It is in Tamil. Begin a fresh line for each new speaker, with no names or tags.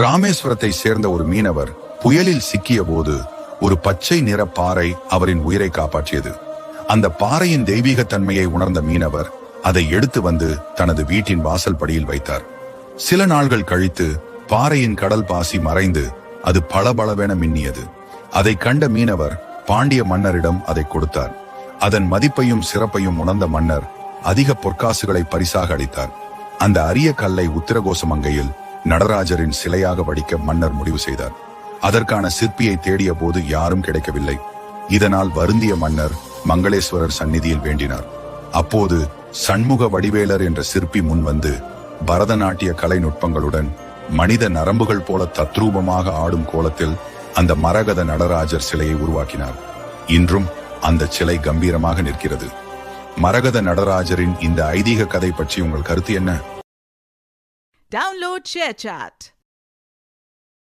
ராமேஸ்வரத்தை சேர்ந்த ஒரு மீனவர் புயலில் சிக்கிய போது ஒரு பச்சை நிற பாறை அவரின் உயிரை காப்பாற்றியது. அந்த பாறையின் தெய்வீக தன்மையை உணர்ந்த மீனவர் அதை எடுத்து வந்து தனது வீட்டின் வாசல் படியில் வைத்தார். சில நாள்கள் கழித்து பாறையின் கடல் பாசி மறைந்து அது பளபளவென மின்னியது. அதை கண்ட மீனவர் பாண்டிய மன்னரிடம் அதை கொடுத்தார். அதன் மதிப்பையும் சிறப்பையும் உணர்ந்த மன்னர் அதிக பொற்காசுகளை பரிசாக அளித்தார். அந்த அரிய கல்லை உத்திரகோசமங்கையில் நடராஜரின் சிலையாக வடிக்க மன்னர் முடிவு செய்தார். அதற்கான சிற்பியை தேடிய போது யாரும் கிடைக்கவில்லை. இதனால் வருந்திய மன்னர் மங்களேஸ்வரர் சந்நிதியில் வேண்டினார். அப்போது சண்முக வடிவேலர் என்ற சிற்பி முன் வந்து பரதநாட்டிய கலை நுட்பங்களுடன் மனித நரம்புகள் போல தத்ரூபமாக ஆடும் கோலத்தில் அந்த மரகத நடராஜர் சிலையை உருவாக்கினார். இன்றும் அந்த சிலை கம்பீரமாக நிற்கிறது. மரகத நடராஜரின் இந்த ஐதீக கதை பற்றி உங்கள் கருத்து என்ன?
Download ShareChat.